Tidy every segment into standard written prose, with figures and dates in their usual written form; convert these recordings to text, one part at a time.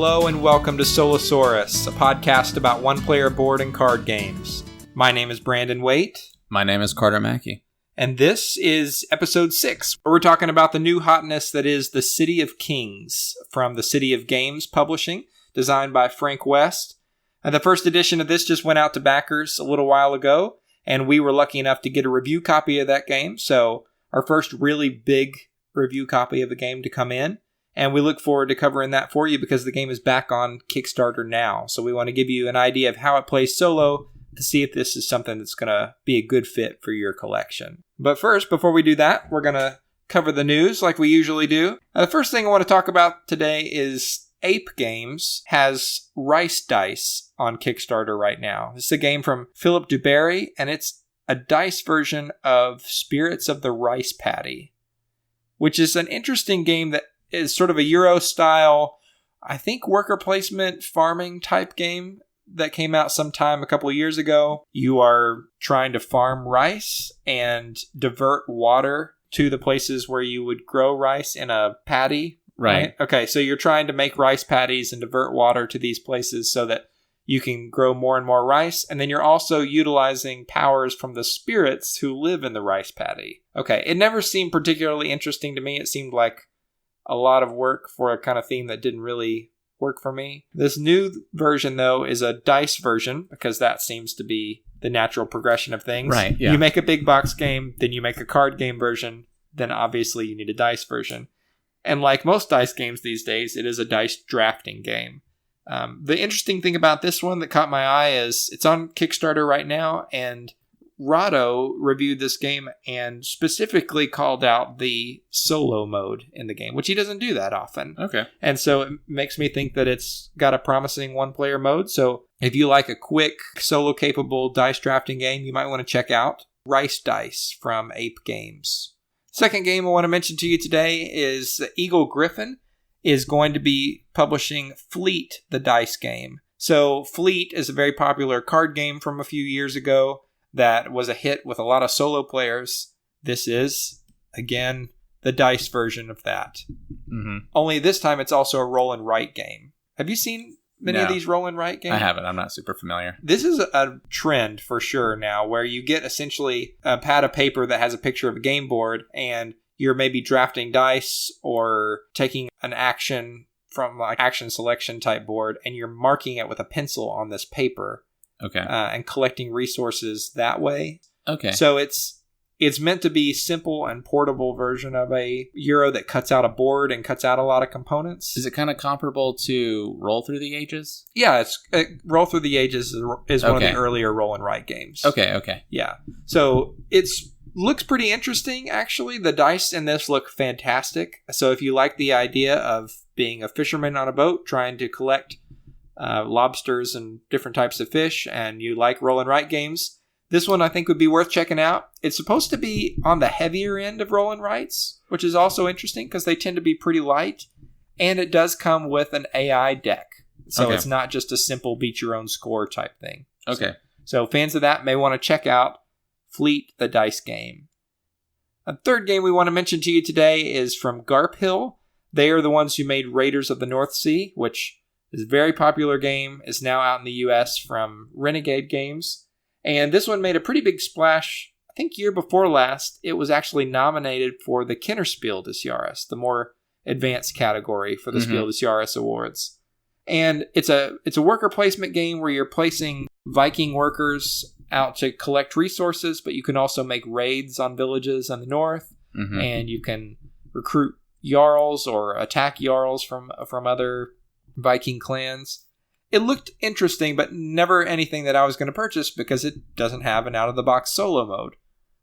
Hello and welcome to Solosaurus, a podcast about one-player board and card games. My name is Brandon Waite. My name is Carter Mackey. And this is episode 6, where we're talking about the new hotness that is The City of Kings from the City of Games Publishing, designed by Frank West. And the first edition of this just went out to backers a little while ago, and we were lucky enough to get a review copy of that game. So our first really big review copy of a game to come in. And we look forward to covering that for you because the game is back on Kickstarter now. So we want to give you an idea of how it plays solo to see if this is something that's going to be a good fit for your collection. But first, before we do that, we're going to cover the news like we usually do. The first thing I want to talk about today is Ape Games has Rice Dice on Kickstarter right now. This is a game from Philip Dubarry, and it's a dice version of Spirits of the Rice Paddy, which is an interesting game that is sort of a Euro-style, I think, worker placement farming type game that came out sometime a couple of years ago. You are trying to farm rice and divert water to the places where you would grow rice in a paddy. Right? Okay, so you're trying to make rice paddies and divert water to these places so that you can grow more and more rice. And then you're also utilizing powers from the spirits who live in the rice paddy. Okay, it never seemed particularly interesting to me. It seemed like a lot of work for a kind of theme that didn't really work for me. This new version, though, is a dice version because that seems to be the natural progression of things. Right, yeah. You make a big box game, then you make a card game version, then obviously you need a dice version. And like most dice games these days, it is a dice drafting game. The interesting thing about this one that caught my eye is it's on Kickstarter right now, and Rahdo reviewed this game and specifically called out the solo mode in the game, which he doesn't do that often. Okay. And so it makes me think that it's got a promising one-player mode. So if you like a quick, solo-capable dice drafting game, you might want to check out Rice Dice from Ape Games. Second game I want to mention to you today is Eagle Gryphon is going to be publishing Fleet, the dice game. So Fleet is a very popular card game from a few years ago that was a hit with a lot of solo players. This is, again, the dice version of that. Mm-hmm. Only this time it's also a roll and write game. Have you seen many of these roll and write games? I haven't. I'm not super familiar. This is a trend for sure now where you get essentially a pad of paper that has a picture of a game board and you're maybe drafting dice or taking an action from like action selection type board and you're marking it with a pencil on this paper. Okay. And collecting resources that way. Okay. So it's meant to be simple and portable version of a Euro that cuts out a board and cuts out a lot of components. Is it kind of comparable to Roll Through the Ages? Yeah, Roll Through the Ages is one of the earlier roll and write games. Okay. Yeah. So looks pretty interesting, actually. The dice in this look fantastic. So if you like the idea of being a fisherman on a boat trying to collect lobsters and different types of fish, and you like roll and write games, this one I think would be worth checking out. It's supposed to be on the heavier end of roll and writes, which is also interesting because they tend to be pretty light, and it does come with an AI deck. So It's not just a simple beat your own score type thing. Okay. So fans of that may want to check out Fleet, the dice game. A third game we want to mention to you today is from Garp Hill. They are the ones who made Raiders of the North Sea, which is a very popular game, is now out in the US from Renegade Games. And this one made a pretty big splash. I think year before last, it was actually nominated for the Kennerspiel des Jahres, the more advanced category for the Spiel des Jahres Awards. And it's a worker placement game where you're placing Viking workers out to collect resources, but you can also make raids on villages in the north, and you can recruit Jarls or attack Jarls from other Viking clans. It looked interesting, but never anything that I was going to purchase because it doesn't have an out-of-the-box solo mode.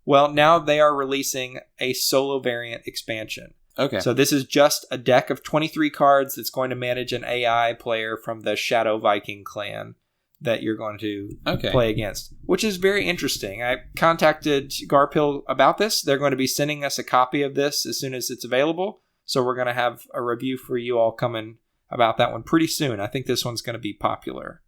Well, now they are releasing a solo variant expansion. Okay. So this is just a deck of 23 cards that's going to manage an AI player from the Shadow Viking clan that you're going to play against, which is very interesting. I contacted Garp Hill about this. They're going to be sending us a copy of this as soon as it's available. So we're going to have a review for you all coming about that one pretty soon. I think this one's going to be popular.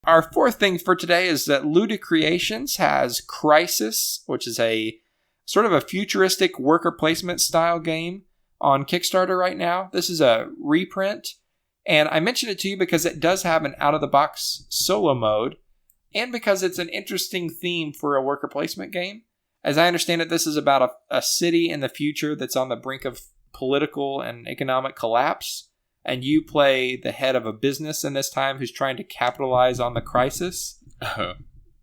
Our fourth thing for today is that Luda Creations has Crisis, which is a sort of a futuristic worker placement style game on Kickstarter right now. This is a reprint, And I mention it to you because it does have an out-of-the-box solo mode, and because it's an interesting theme for a worker placement game. As I understand it, this is about a city in the future that's on the brink of political and economic collapse, and you play the head of a business in this time who's trying to capitalize on the crisis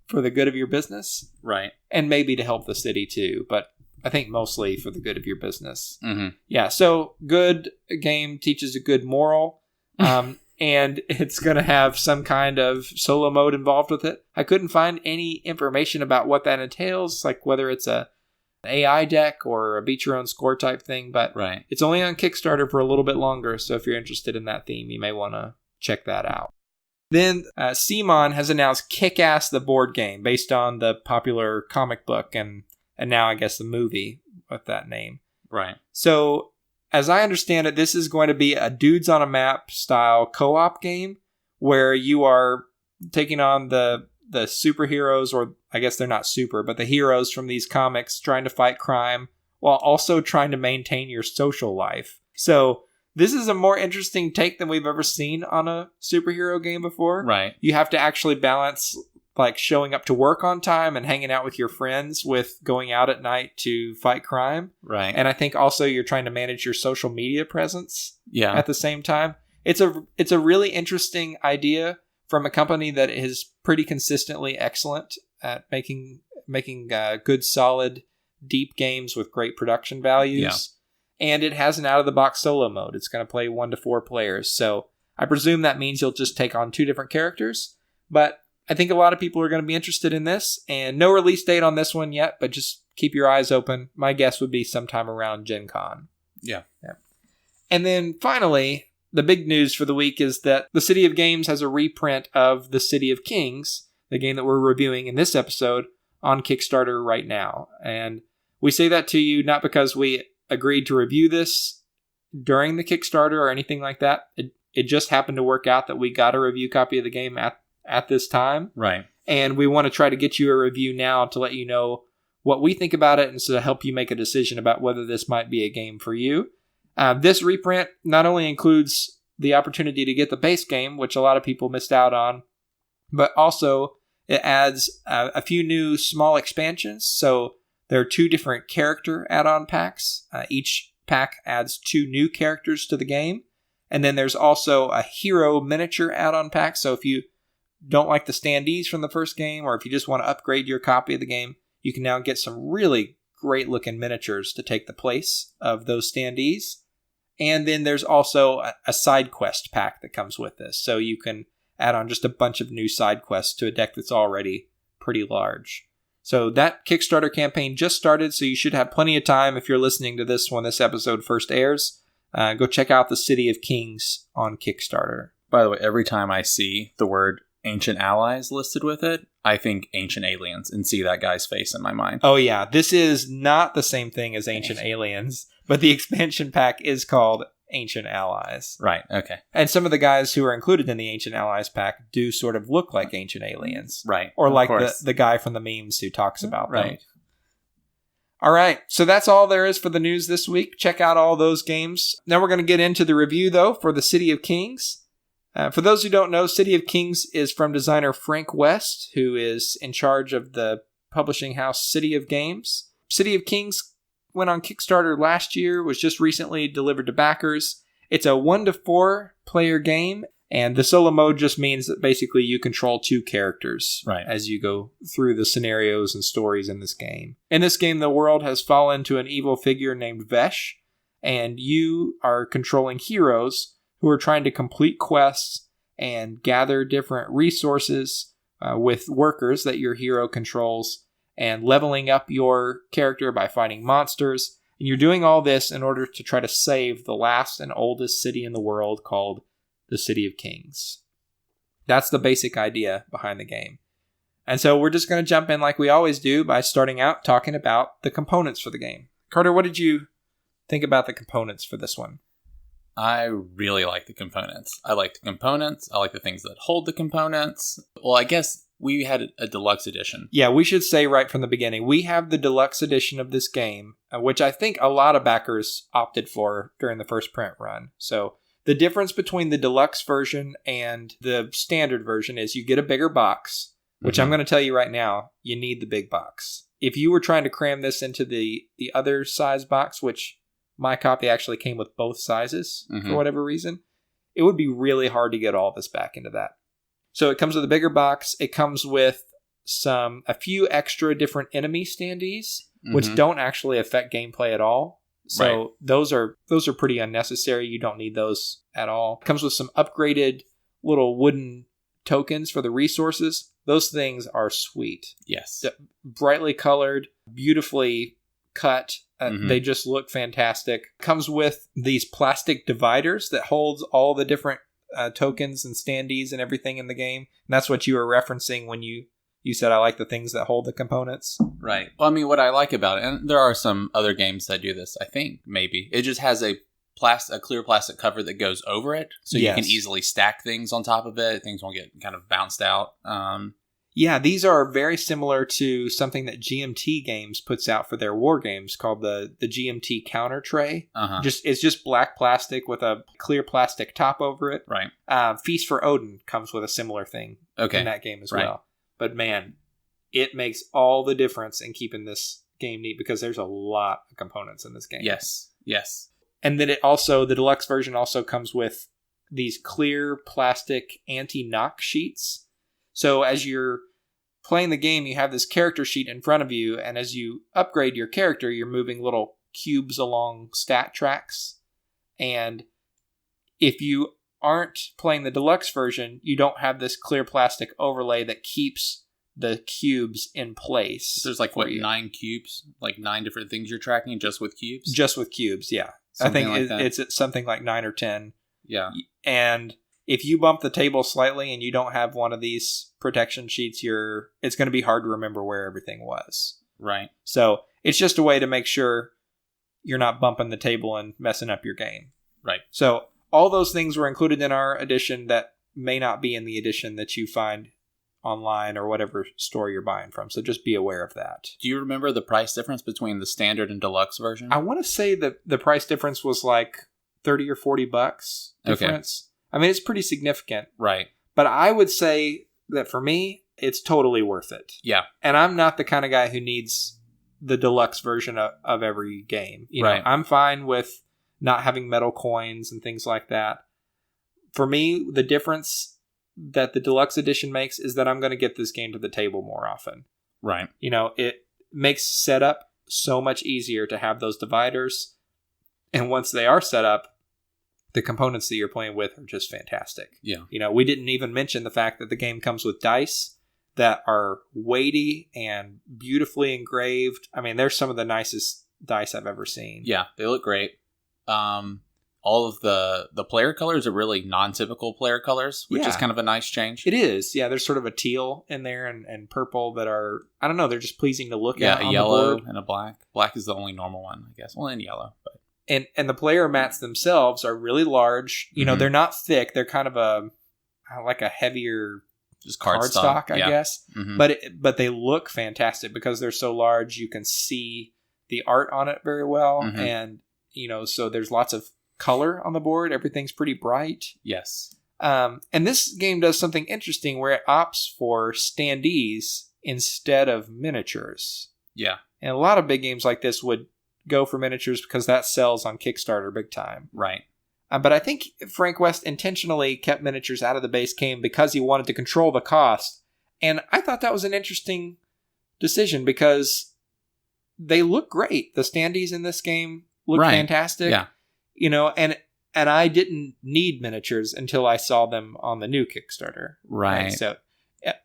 for the good of your business. Right. And maybe to help the city too, but I think mostly for the good of your business. Mm-hmm. Yeah, so good game teaches a good moral. And it's going to have some kind of solo mode involved with it. I couldn't find any information about what that entails, like whether it's an AI deck or a beat your own score type thing, but It's only on Kickstarter for a little bit longer, so if you're interested in that theme, you may want to check that out. Then CMON has announced Kick-Ass the board game based on the popular comic book and now I guess the movie with that name. Right. So as I understand it, this is going to be a dudes on a map style co-op game where you are taking on the superheroes, or I guess they're not super, but the heroes from these comics trying to fight crime while also trying to maintain your social life. So this is a more interesting take than we've ever seen on a superhero game before. Right. You have to actually balance like showing up to work on time and hanging out with your friends with going out at night to fight crime. Right. And I think also you're trying to manage your social media presence at the same time. It's a really interesting idea from a company that is pretty consistently excellent at making good, solid, deep games with great production values. Yeah. And it has an out-of-the-box solo mode. It's going to play 1 to 4 players. So I presume that means you'll just take on 2 different characters. But I think a lot of people are going to be interested in this, and no release date on this one yet, but just keep your eyes open. My guess would be sometime around Gen Con. Yeah. And then finally, the big news for the week is that the City of Games has a reprint of the City of Kings, the game that we're reviewing in this episode, on Kickstarter right now. And we say that to you not because we agreed to review this during the Kickstarter or anything like that. It just happened to work out that we got a review copy of the game at this time. Right. And we want to try to get you a review now to let you know what we think about it and to help you make a decision about whether this might be a game for you. This reprint not only includes the opportunity to get the base game, which a lot of people missed out on, but also it adds a few new small expansions. So there are 2 different character add-on packs. Each pack adds 2 new characters to the game. And then there's also a hero miniature add-on pack. So if you don't like the standees from the first game, or if you just want to upgrade your copy of the game, you can now get some really great looking miniatures to take the place of those standees. And then there's also a side quest pack that comes with this. So you can add on just a bunch of new side quests to a deck that's already pretty large. So that Kickstarter campaign just started, so you should have plenty of time if you're listening to this when this episode first airs. Go check out the City of Kings on Kickstarter. By the way, every time I see the word Ancient Allies listed with it, I think Ancient Aliens and see that guy's face in my mind. Oh yeah, this is not the same thing as Ancient Aliens, but the expansion pack is called Ancient Allies. Right, okay. And some of the guys who are included in the Ancient Allies pack do sort of look like Ancient Aliens. Right. Or like the guy from the memes who talks about them. Right. All right, so that's all there is for the news this week. Check out all those games. Now we're going to get into the review, though, for the City of Kings. For those who don't know, City of Kings is from designer Frank West, who is in charge of the publishing house City of Games. City of Kings went on Kickstarter last year, was just recently delivered to backers. It's a 1 to 4 player game, and the solo mode just means that basically you control 2 characters as you go through the scenarios and stories in this game. In this game, the world has fallen to an evil figure named Vesh, and you are controlling heroes who are trying to complete quests and gather different resources with workers that your hero controls, and leveling up your character by fighting monsters. And you're doing all this in order to try to save the last and oldest city in the world, called the City of Kings. That's the basic idea behind the game. And so we're just going to jump in like we always do by starting out talking about the components for the game. Carter, what did you think about the components for this one? I really like the components. I like the components. I like the things that hold the components. Well, I guess we had a deluxe edition. Yeah, we should say right from the beginning, we have the deluxe edition of this game, which I think a lot of backers opted for during the first print run. So The difference between the deluxe version and the standard version is you get a bigger box, which I'm going to tell you right now, you need the big box. If you were trying to cram this into the other size box, which my copy actually came with both sizes for whatever reason, it would be really hard to get all this back into that. So it comes with a bigger box. It comes with a few extra different enemy standees, which don't actually affect gameplay at all. So those are pretty unnecessary. You don't need those at all. It comes with some upgraded little wooden tokens for the resources. Those things are sweet. Yes. Brightly colored, beautifully cut. They just look fantastic. Comes with these plastic dividers that holds all the different tokens and standees and everything in the game. And that's what you were referencing when you said, I like the things that hold the components. Right. Well, I mean, what I like about it, and there are some other games that do this, I think, maybe. It just has a clear plastic cover that goes over it, so you can easily stack things on top of it. Things won't get kind of bounced out. Yeah, these are very similar to something that GMT Games puts out for their war games called the GMT Counter Tray. It's just black plastic with a clear plastic top over it. Right. Feast for Odin comes with a similar thing in that game as well. But man, it makes all the difference in keeping this game neat because there's a lot of components in this game. Yes. And then the deluxe version also comes with these clear plastic anti-knock sheets. So as you're playing the game, you have this character sheet in front of you, and as you upgrade your character, you're moving little cubes along stat tracks. And if you aren't playing the deluxe version, you don't have this clear plastic overlay that keeps the cubes in place. There's 9 cubes? 9 different things you're tracking just with cubes? Just with cubes, yeah. Something I think like it's something like 9 or 10. Yeah. And if you bump the table slightly and you don't have one of these protection sheets, it's going to be hard to remember where everything was. Right. So it's just a way to make sure you're not bumping the table and messing up your game. Right. So all those things were included in our edition that may not be in the edition that you find online or whatever store you're buying from. So just be aware of that. Do you remember the price difference between the standard and deluxe version? I want to say that the price difference was like $30 or $40 difference. Okay. I mean, it's pretty significant. Right. But I would say that for me, it's totally worth it. Yeah. And I'm not the kind of guy who needs the deluxe version of every game. You know, I'm fine with not having metal coins and things like that. For me, the difference that the deluxe edition makes is that I'm going to get this game to the table more often. Right. You know, it makes setup so much easier to have those dividers. And once they are set up, the components that you're playing with are just fantastic. Yeah. You know, we didn't even mention the fact that the game comes with dice that are weighty and beautifully engraved. I mean, they're some of the nicest dice I've ever seen. Yeah, they look great. All of the player colors are really non-typical player colors, which is kind of a nice change. It is. Yeah, there's sort of a teal in there and purple that are, I don't know, they're just pleasing to look at on the board. Yeah, a yellow and a black. Black is the only normal one, I guess. Well, and yellow. But. And the player mats themselves are really large. You know, they're not thick. They're kind of like a heavier just cardstock, I guess. But they look fantastic because they're so large. You can see the art on it very well. And, you know, so there's lots of color on the board. Everything's pretty bright. Yes. And this game does something interesting where it opts for standees instead of miniatures. Yeah. And a lot of big games like this would go for miniatures because that sells on Kickstarter big time. Right. But I think Frank West intentionally kept miniatures out of the base game because he wanted to control the cost. And I thought that was an interesting decision because they look great. The standees in this game look fantastic. Yeah. You know, and I didn't need miniatures until I saw them on the new Kickstarter. Right. So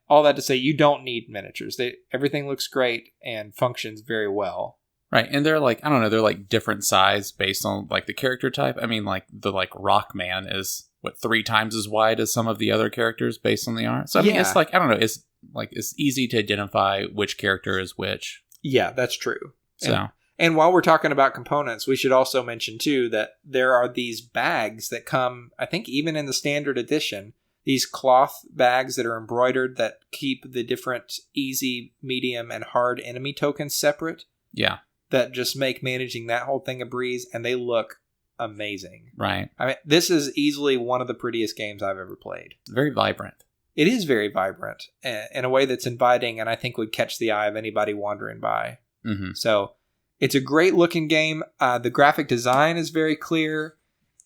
all that to say, you don't need miniatures. Everything looks great and functions very well. Right, and they're like, I don't know, they're like different size based on like the character type. I mean, like the Rockman is 3 times as wide as some of the other characters based on the art. So I mean, it's like, I don't know, it's easy to identify which character is which. Yeah, that's true. So, and while we're talking about components, we should also mention too that there are these bags that come, I think even in the standard edition, these cloth bags that are embroidered that keep the different easy, medium, and hard enemy tokens separate. Yeah. That just make managing that whole thing a breeze, and they look amazing. Right. I mean, this is easily one of the prettiest games I've ever played. Very vibrant. It is very vibrant in a way that's inviting and I think would catch the eye of anybody wandering by. Mm-hmm. So it's a great looking game. The graphic design is very clear,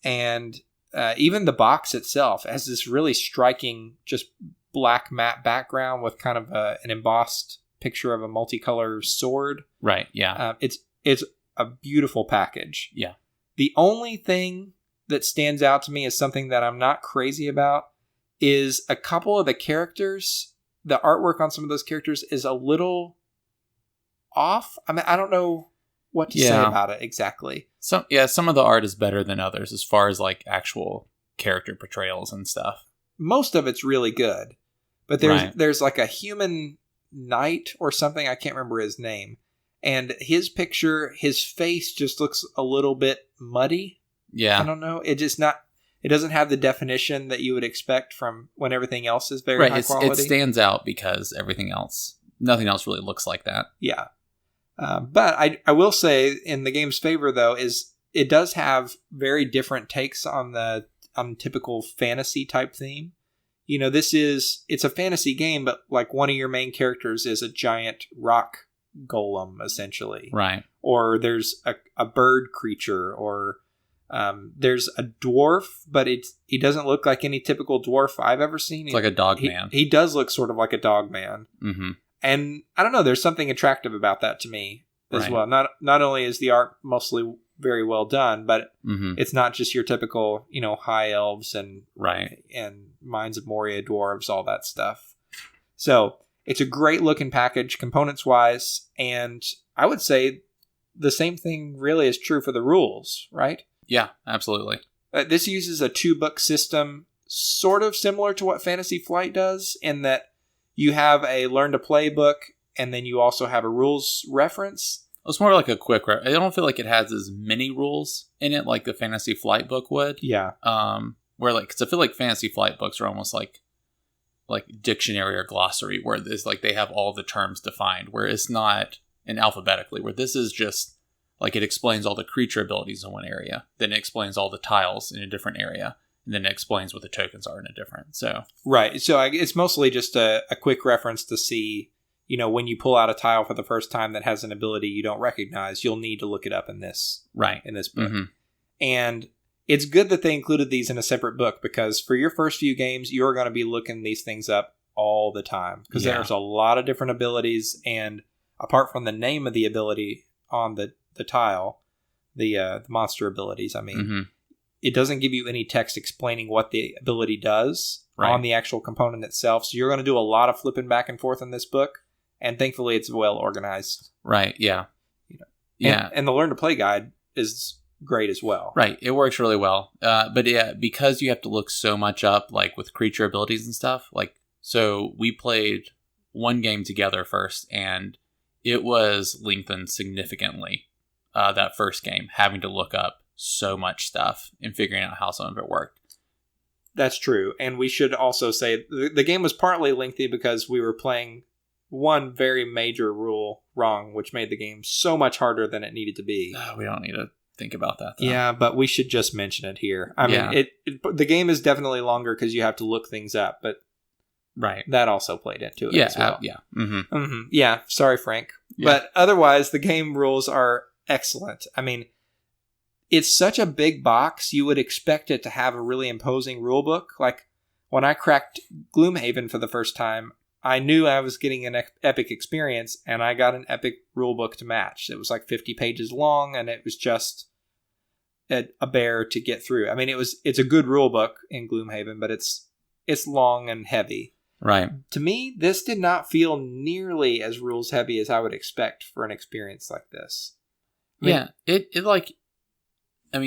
and even the box itself has this really striking just black matte background with kind of an embossed picture of a multicolor sword. Right, yeah. It's a beautiful package. Yeah. The only thing that stands out to me is something that I'm not crazy about is a couple of the characters. The artwork on some of those characters is a little off. I mean, I don't know what to say about it exactly. Some of the art is better than others as far as like actual character portrayals and stuff. Most of it's really good, but there's like a human knight or something. I can't remember his name. And his picture, his face just looks a little bit muddy. Yeah. I don't know. It doesn't have the definition that you would expect from when everything else is very high quality. It stands out because nothing else really looks like that. Yeah. But I will say in the game's favor, though, is it does have very different takes on typical fantasy type theme. You know, it's a fantasy game, but like one of your main characters is a giant rock golem, essentially. Right. Or there's a bird creature, or there's a dwarf, but he doesn't look like any typical dwarf I've ever seen. It's like a dog man. He does look sort of like a dog man. Mm-hmm. And I don't know, there's something attractive about that to me as well. Not only is the art mostly very well done, but it's not just your typical, high elves and Mines of Moria dwarves, all that stuff. So it's a great looking package, components wise, and I would say the same thing really is true for the rules, right? Yeah, absolutely. This uses a 2-book system, sort of similar to what Fantasy Flight does, in that you have a learn to play book, and then you also have a rules reference. It's more like a quick I don't feel like it has as many rules in it like the Fantasy Flight book would. Yeah. Because I feel like Fantasy Flight books are almost like dictionary or glossary, where it's like they have all the terms defined, where it's not in alphabetically, where this is just like it explains all the creature abilities in one area, then it explains all the tiles in a different area, and then it explains what the tokens are in a different. So right. So it's mostly just a quick reference to see, when you pull out a tile for the first time that has an ability you don't recognize, you'll need to look it up in this book. Mm-hmm. And it's good that they included these in a separate book, because for your first few games, you're going to be looking these things up all the time, because there's a lot of different abilities, and apart from the name of the ability on the tile, the monster abilities, it doesn't give you any text explaining what the ability does on the actual component itself. So you're going to do a lot of flipping back and forth in this book, and thankfully it's well organized. Right. Yeah. And the learn to play guide is great as well. Right. It works really well. But yeah, because you have to look so much up, like with creature abilities and stuff, so we played one game together first, and it was lengthened significantly. That first game, having to look up so much stuff and figuring out how some of it worked. That's true. And we should also say the game was partly lengthy because we were playing one very major rule wrong, which made the game so much harder than it needed to be. We don't need to think about that, though. Yeah, but we should just mention it here. I mean, the game is definitely longer because you have to look things up, but that also played into it as well. Yeah. Mm-hmm. Mm-hmm. Yeah, sorry, Frank. Yeah. But otherwise, the game rules are excellent. I mean, it's such a big box, you would expect it to have a really imposing rule book. Like, when I cracked Gloomhaven for the first time, I knew I was getting an epic experience, and I got an epic rule book to match. It was like 50 pages long, and it was just a bear to get through. I mean, it's a good rule book in Gloomhaven, but it's long and heavy. Right. To me, this did not feel nearly as rules heavy as I would expect for an experience like this.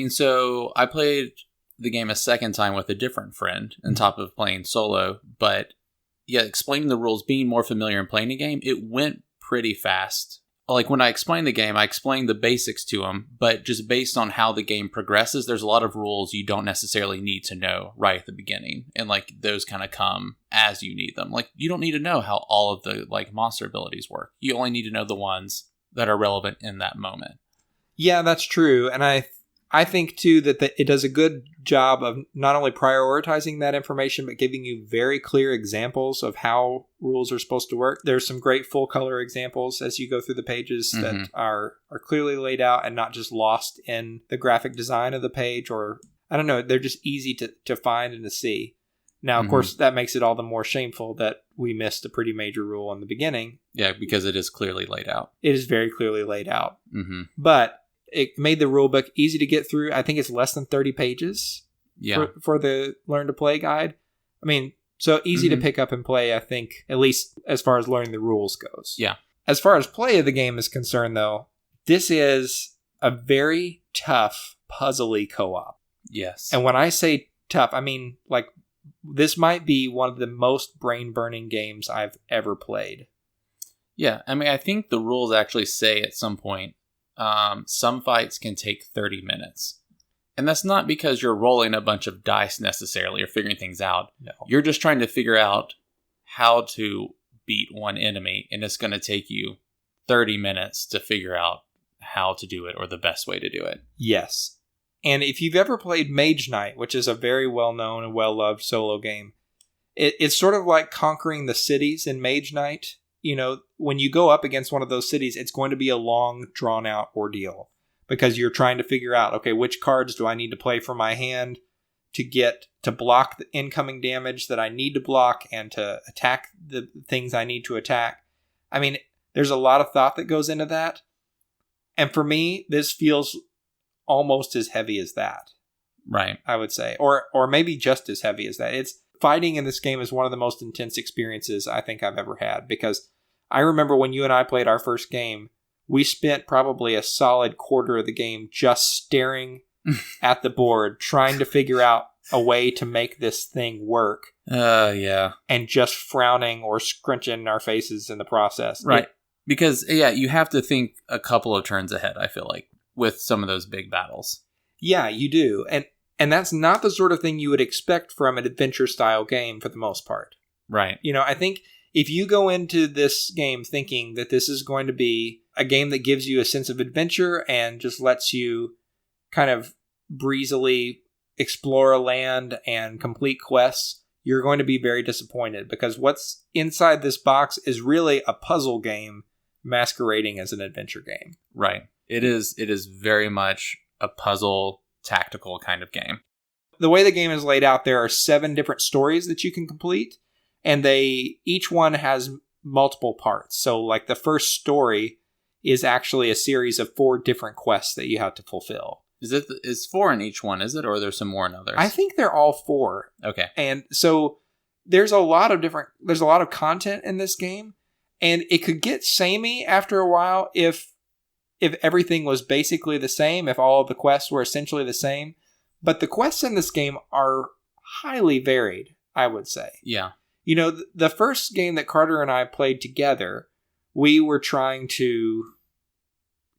So I played the game a second time with a different friend on top of playing solo, but explaining the rules, being more familiar and playing the game, it went pretty fast. Like, when I explained the game, I explained the basics to him, but just based on how the game progresses, there's a lot of rules you don't necessarily need to know right at the beginning, and those kind of come as you need them. Like, you don't need to know how all of the monster abilities work. You only need to know the ones that are relevant in that moment. Yeah, that's true, and I I think, too, that it does a good job of not only prioritizing that information, but giving you very clear examples of how rules are supposed to work. There's some great full-color examples as you go through the pages that are clearly laid out and not just lost in the graphic design of the page, or, I don't know, they're just easy to find and to see. Now, of course, that makes it all the more shameful that we missed a pretty major rule in the beginning. Yeah, because it is clearly laid out. It is very clearly laid out. But it made the rule book easy to get through. I think it's less than 30 pages for the Learn to Play guide. I mean, so easy to pick up and play, I think, at least as far as learning the rules goes. Yeah. As far as play of the game is concerned, though, this is a very tough, puzzly co-op. Yes. And when I say tough, I mean, like, this might be one of the most brain-burning games I've ever played. Yeah, I mean, I think the rules actually say at some point, some fights can take 30 minutes. And that's not because you're rolling a bunch of dice necessarily or figuring things out. No. You're just trying to figure out how to beat one enemy, and it's going to take you 30 minutes to figure out how to do it or the best way to do it. Yes. And if you've ever played Mage Knight, which is a very well-known and well-loved solo game, it's sort of like conquering the cities in Mage Knight. You know, when you go up against one of those cities, it's going to be a long, drawn-out ordeal because you're trying to figure out, okay, which cards do I need to play from my hand to block the incoming damage that I need to block and to attack the things I need to attack. I mean, there's a lot of thought that goes into that. And for me, this feels almost as heavy as that. Right. I would say. Or maybe just as heavy as that. It's fighting in this game is one of the most intense experiences I think I've ever had, because I remember when you and I played our first game, we spent probably a solid quarter of the game just staring at the board, trying to figure out a way to make this thing work. Yeah. And just frowning or scrunching our faces in the process. Right. Because, yeah, you have to think a couple of turns ahead, I feel like, with some of those big battles. Yeah, you do. And that's not the sort of thing you would expect from an adventure-style game for the most part. Right. You know, I think if you go into this game thinking that this is going to be a game that gives you a sense of adventure and just lets you kind of breezily explore a land and complete quests, you're going to be very disappointed, because what's inside this box is really a puzzle game masquerading as an adventure game. Right. It is very much a puzzle tactical kind of game. The way the game is laid out, there are 7 different stories that you can complete, and each one has multiple parts. So like the first story is actually a series of 4 different quests that you have to fulfill. Is 4 in each one, is it? Or there's some more in others? I think they're all 4. Okay. And so there's a lot of content in this game, and it could get samey after a while if everything was basically the same, if all of the quests were essentially the same. But the quests in this game are highly varied, I would say. Yeah. You know, the first game that Carter and I played together, we were trying to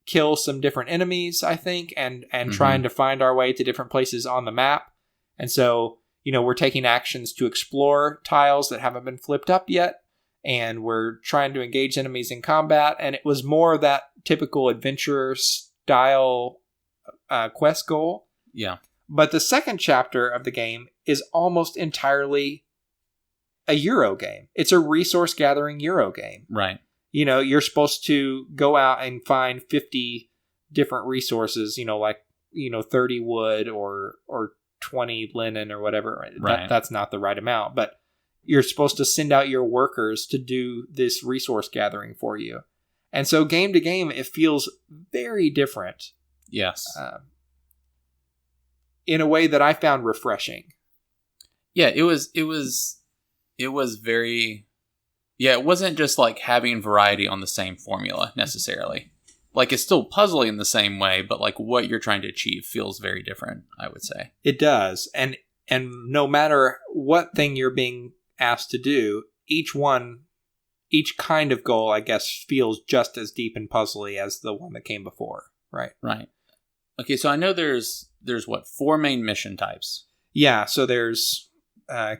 kill some different enemies, I think, and trying to find our way to different places on the map. And so, you know, we're taking actions to explore tiles that haven't been flipped up yet, and we're trying to engage enemies in combat. And it was more that typical adventure style quest goal. Yeah. But the second chapter of the game is almost entirely a Euro game. It's a resource gathering Euro game. Right. You know, you're supposed to go out and find 50 different resources, 30 wood or 20 linen or whatever. Right. That's not the right amount, but you're supposed to send out your workers to do this resource gathering for you. And so game to game, it feels very different. Yes. In a way that I found refreshing. Yeah, it was very... Yeah, it wasn't just like having variety on the same formula necessarily. Like, it's still puzzling in the same way, but like what you're trying to achieve feels very different, I would say. It does. And no matter what thing you're being asked to do, each kind of goal, I guess, feels just as deep and puzzly as the one that came before, right? Right. Okay, so I know there's what, 4 main mission types? Yeah, so there's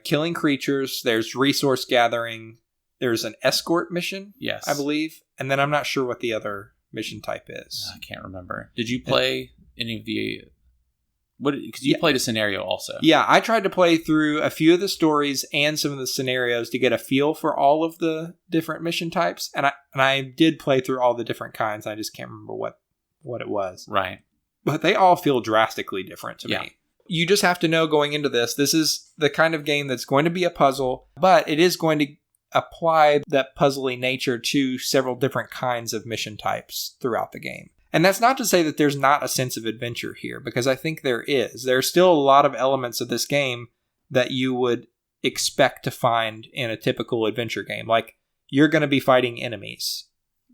killing creatures, there's resource gathering, there's an escort mission, yes, I believe, and then I'm not sure what the other mission type is. I can't remember. Did you play any of the Because you played a scenario also. Yeah, I tried to play through a few of the stories and some of the scenarios to get a feel for all of the different mission types, and I did play through all the different kinds. I just can't remember what it was. Right. But they all feel drastically different to me. You just have to know going into this is the kind of game that's going to be a puzzle, but it is going to apply that puzzly nature to several different kinds of mission types throughout the game. And that's not to say that there's not a sense of adventure here, because I think there is. There's still a lot of elements of this game that you would expect to find in a typical adventure game. Like, you're going to be fighting enemies.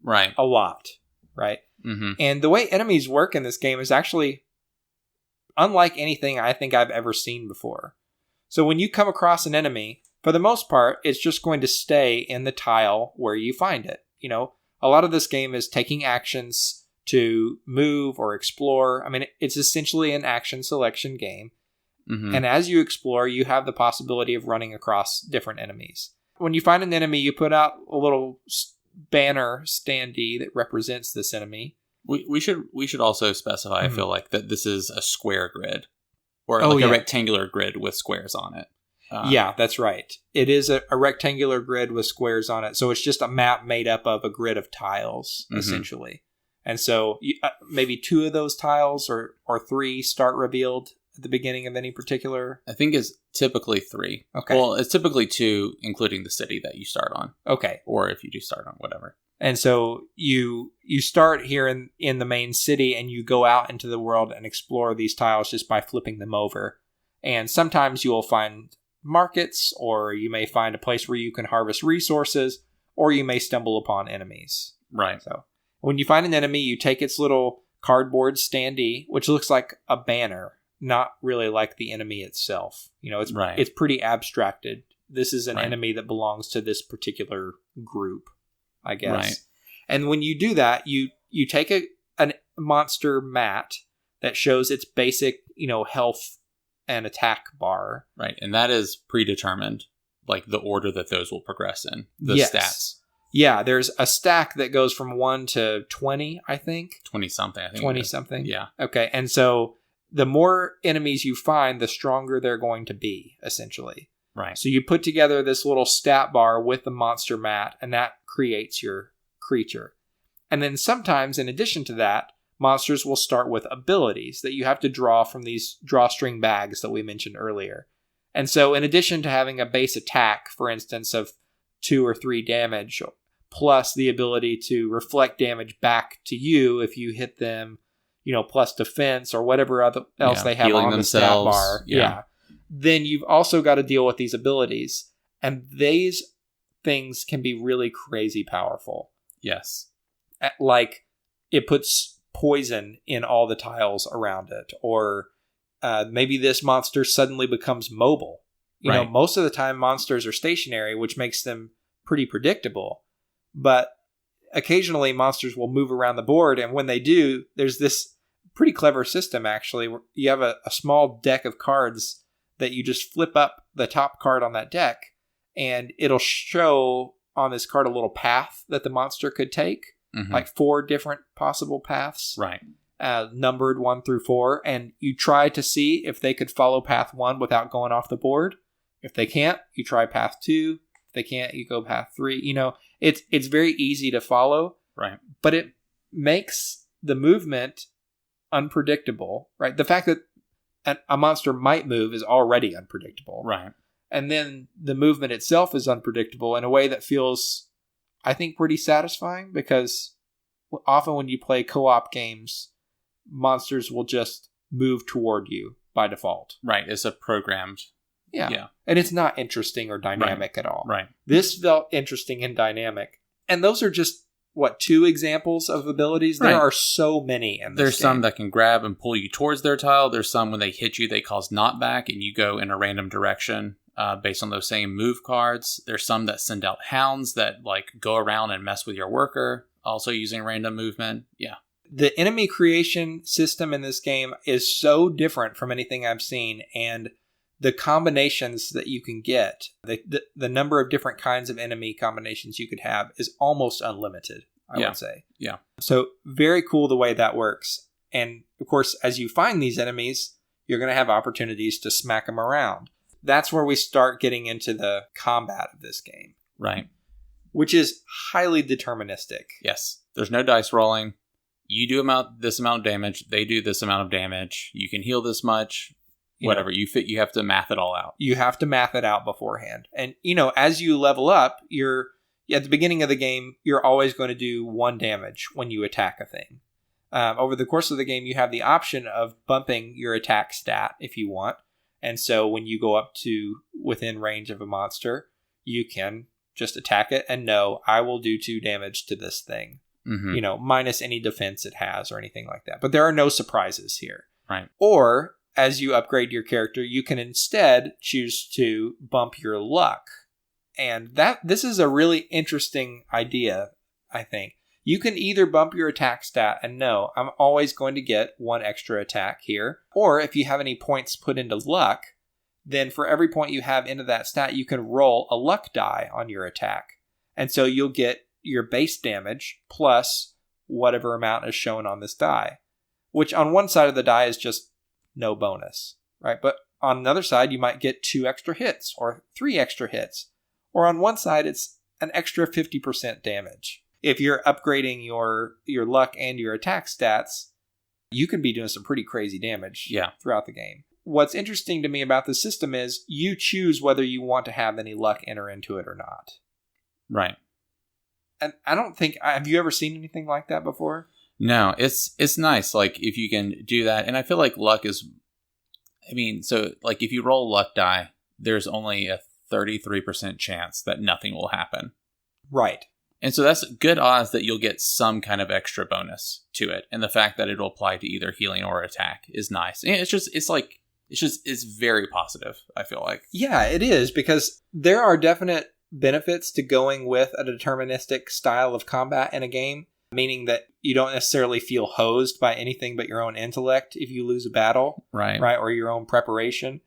Right. A lot. Right? Mm-hmm. And the way enemies work in this game is actually unlike anything I think I've ever seen before. So when you come across an enemy, for the most part, it's just going to stay in the tile where you find it. You know, a lot of this game is taking actions to move or explore. I mean, it's essentially an action selection game. Mm-hmm. And as you explore, you have the possibility of running across different enemies. When you find an enemy, you put out a little banner standee that represents this enemy. We should also specify, I feel like, that this is a square grid. Or a rectangular grid with squares on it. Yeah, that's right. It is a rectangular grid with squares on it. So it's just a map made up of a grid of tiles, essentially. And so maybe 2 of those tiles or 3 start revealed at the beginning of any particular... I think it's typically 3. Okay. Well, it's typically 2, including the city that you start on. Okay. Or if you do start on whatever. And so you start here in the main city, and you go out into the world and explore these tiles just by flipping them over. And sometimes you will find markets, or you may find a place where you can harvest resources, or you may stumble upon enemies. Right. So when you find an enemy, you take its little cardboard standee, which looks like a banner, not really like the enemy itself. You know, it's pretty abstracted. This is an enemy that belongs to this particular group, I guess. Right. And when you do that, you take a monster mat that shows its basic, health and attack bar. Right. And that is predetermined, like the order that those will progress in. The stats. Yeah, there's a stack that goes from 1 to 20, I think. 20-something, I think. 20-something? Yeah. Okay, and so the more enemies you find, the stronger they're going to be, essentially. Right. So you put together this little stat bar with the monster mat, and that creates your creature. And then sometimes, in addition to that, monsters will start with abilities that you have to draw from these drawstring bags that we mentioned earlier. And so in addition to having a base attack, for instance, of 2 or 3 damage, plus the ability to reflect damage back to you if you hit them, plus defense or whatever else they have on the stat bar. Yeah. Then you've also got to deal with these abilities. And these things can be really crazy powerful. Yes. Like, it puts poison in all the tiles around it. Or maybe this monster suddenly becomes mobile. You know, most of the time monsters are stationary, which makes them pretty predictable. But occasionally monsters will move around the board, and when they do, there's this pretty clever system, actually, where you have a small deck of cards that you just flip up the top card on that deck, and it'll show on this card a little path that the monster could take, like 4 different possible paths. Right. Numbered 1 through 4, and you try to see if they could follow path 1 without going off the board. If they can't, you try path 2. If they can't, you go path 3. It's very easy to follow. Right. But it makes the movement unpredictable, right? The fact that a monster might move is already unpredictable. Right. And then the movement itself is unpredictable in a way that feels, I think, pretty satisfying, because often when you play co-op games, monsters will just move toward you by default. Right. It's a programmed. Yeah. And it's not interesting or dynamic at all. Right. This felt interesting and dynamic. And those are just, 2 examples of abilities? There are so many in this There's game. some that can grab and pull you towards their tile. There's some when they hit you, they cause knockback, and you go in a random direction based on those same move cards. There's some that send out hounds that go around and mess with your worker, also using random movement. Yeah. The enemy creation system in this game is so different from anything I've seen, and the combinations that you can get, the number of different kinds of enemy combinations you could have is almost unlimited, I would say. Yeah. So very cool the way that works. And of course, as you find these enemies, you're going to have opportunities to smack them around. That's where we start getting into the combat of this game. Right. Which is highly deterministic. Yes. There's no dice rolling. You do this amount of damage. They do this amount of damage. You can heal this much. Whatever. You have to math it all out. You have to math it out beforehand. And, as you level up, at the beginning of the game, you're always going to do 1 damage when you attack a thing. Over the course of the game, you have the option of bumping your attack stat if you want. And so when you go up to within range of a monster, you can just attack it and know, I will do 2 damage to this thing. Mm-hmm. Minus any defense it has or anything like that. But there are no surprises here. Right. Or, as you upgrade your character, you can instead choose to bump your luck. And this is a really interesting idea, I think. You can either bump your attack stat and know, I'm always going to get 1 extra attack here. Or if you have any points put into luck, then for every point you have into that stat, you can roll a luck die on your attack. And so you'll get your base damage plus whatever amount is shown on this die. Which on one side of the die is just no bonus, right? But on another side, you might get 2 extra hits or 3 extra hits. Or on one side, it's an extra 50% damage. If you're upgrading your luck and your attack stats, you can be doing some pretty crazy damage throughout the game. What's interesting to me about the system is you choose whether you want to have any luck enter into it or not. Right. And I don't think... Have you ever seen anything like that before? No, it's nice, like, if you can do that. And I feel like luck is... so, like, if you roll a luck die, there's only a 33% chance that nothing will happen. Right. And so that's good odds that you'll get some kind of extra bonus to it. And the fact that it'll apply to either healing or attack is nice. And it's very positive, I feel like. Yeah, it is, because there are definite benefits to going with a deterministic style of combat in a game, meaning that you don't necessarily feel hosed by anything but your own intellect if you lose a battle, right, or your own preparation.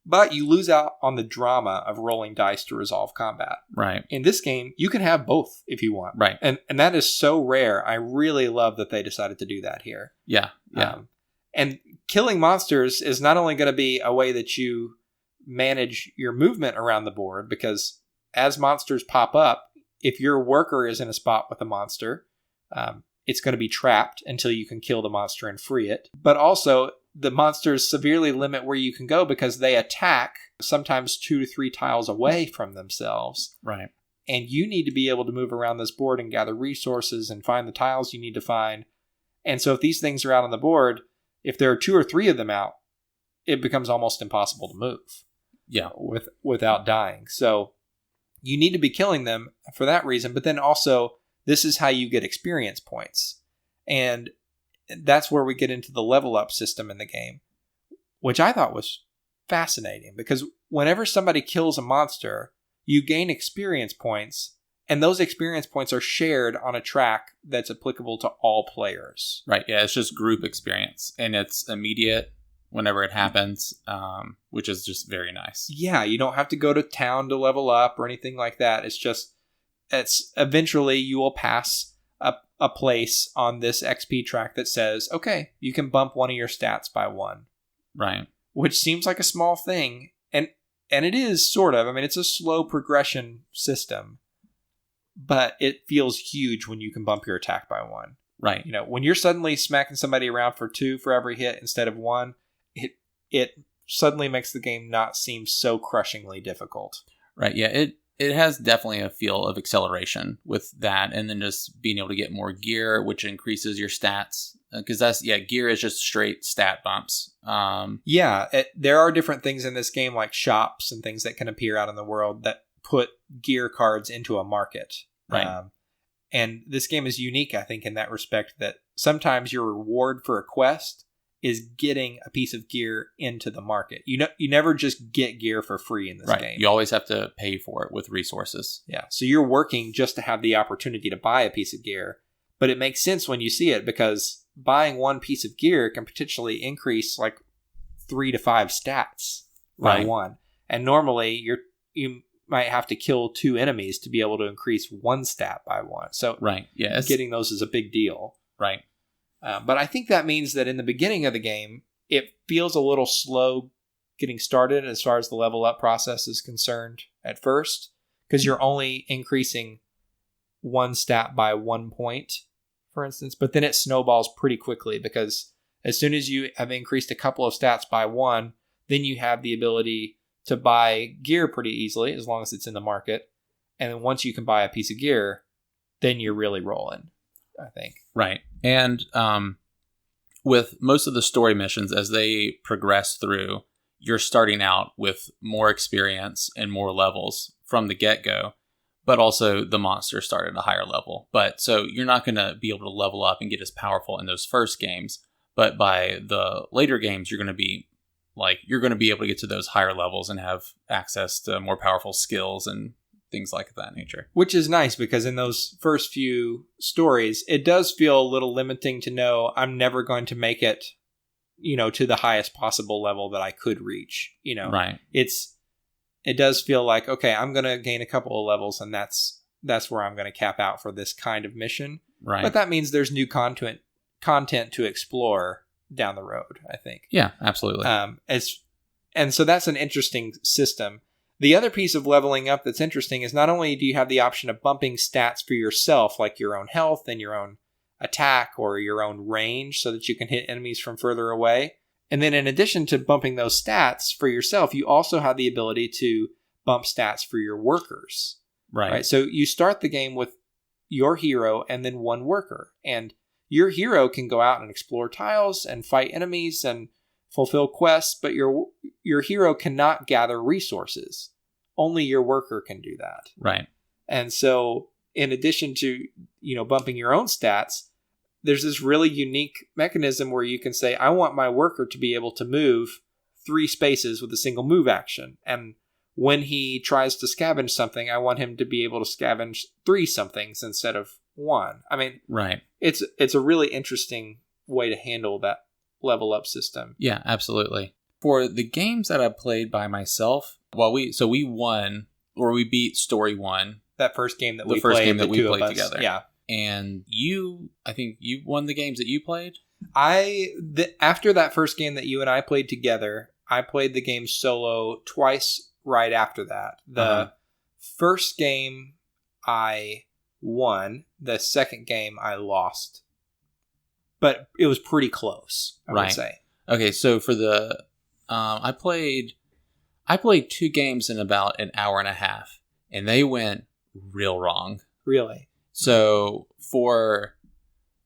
But you lose out on the drama of rolling dice to resolve combat. Right. In this game, you can have both if you want. Right. And that is so rare. I really love that they decided to do that here. Yeah. And killing monsters is not only going to be a way that you manage your movement around the board, because as monsters pop up, if your worker is in a spot with a monster, it's going to be trapped until you can kill the monster and free it. But also, the monsters severely limit where you can go because they attack sometimes 2 to 3 tiles away from themselves. Right. And you need to be able to move around this board and gather resources and find the tiles you need to find. And so if these things are out on the board, if there are 2 or 3 of them out, it becomes almost impossible to move. Yeah. Without dying. So you need to be killing them for that reason. But then also, this is how you get experience points. And that's where we get into the level up system in the game, which I thought was fascinating, because whenever somebody kills a monster, you gain experience points, and those experience points are shared on a track that's applicable to all players. Right. Yeah. It's just group experience, and it's immediate whenever it happens, which is just very nice. Yeah. You don't have to go to town to level up or anything like that. It's eventually you will pass a place on this XP track that says, okay, you can bump one of your stats by 1. Right. Which seems like a small thing. And it is sort of. I mean, it's a slow progression system, but it feels huge when you can bump your attack by 1. Right. When you're suddenly smacking somebody around for 2 for every hit instead of 1, it suddenly makes the game not seem so crushingly difficult. Right. Yeah. It has definitely a feel of acceleration with that, and then just being able to get more gear, which increases your stats. Because gear is just straight stat bumps. There are different things in this game, like shops and things that can appear out in the world that put gear cards into a market. Right. And this game is unique, I think, in that respect, that sometimes your reward for a quest is getting a piece of gear into the market. You never just get gear for free in this game. You always have to pay for it with resources. Yeah. So you're working just to have the opportunity to buy a piece of gear. But it makes sense when you see it, because buying one piece of gear can potentially increase like 3 to 5 stats by 1. And normally you might have to kill 2 enemies to be able to increase 1 stat by 1. So getting those is a big deal. Right. But I think that means that in the beginning of the game, it feels a little slow getting started as far as the level up process is concerned at first, because you're only increasing one stat by 1 point, for instance, but then it snowballs pretty quickly, because as soon as you have increased a couple of stats by 1, then you have the ability to buy gear pretty easily, as long as it's in the market. And then once you can buy a piece of gear, then you're really rolling, I think. Right. And with most of the story missions, as they progress through, you're starting out with more experience and more levels from the get-go, but also the monsters start at a higher level. But so you're not going to be able to level up and get as powerful in those first games. But by the later games, you're going to be able to get to those higher levels and have access to more powerful skills and things like that nature. Which is nice, because in those first few stories, it does feel a little limiting to know I'm never going to make it, to the highest possible level that I could reach. Right. It does feel like, okay, I'm going to gain a couple of levels, and that's where I'm going to cap out for this kind of mission. Right. But that means there's new content to explore down the road, I think. Yeah, absolutely. And so that's an interesting system. The other piece of leveling up that's interesting is not only do you have the option of bumping stats for yourself, like your own health and your own attack or your own range, so that you can hit enemies from further away. And then in addition to bumping those stats for yourself, you also have the ability to bump stats for your workers. Right? So you start the game with your hero and then one worker. And your hero can go out and explore tiles and fight enemies and fulfill quests, but your hero cannot gather resources. Only your worker can do that. Right. And so in addition to, bumping your own stats, there's this really unique mechanism where you can say, I want my worker to be able to move 3 spaces with a single move action. And when he tries to scavenge something, I want him to be able to scavenge 3 somethings instead of 1. I mean, right. It's a really interesting way to handle that level up system. Yeah, absolutely. For the games that I played by myself, we beat story 1. That first game that we played together. Yeah. And I think you won the games that you played? After that first game that you and I played together, I played the game solo twice right after that. The first game I won, the second game I lost. But it was pretty close, I would say. Okay, so for the I played 2 games in about an hour and a half, and they went real wrong. Really? So for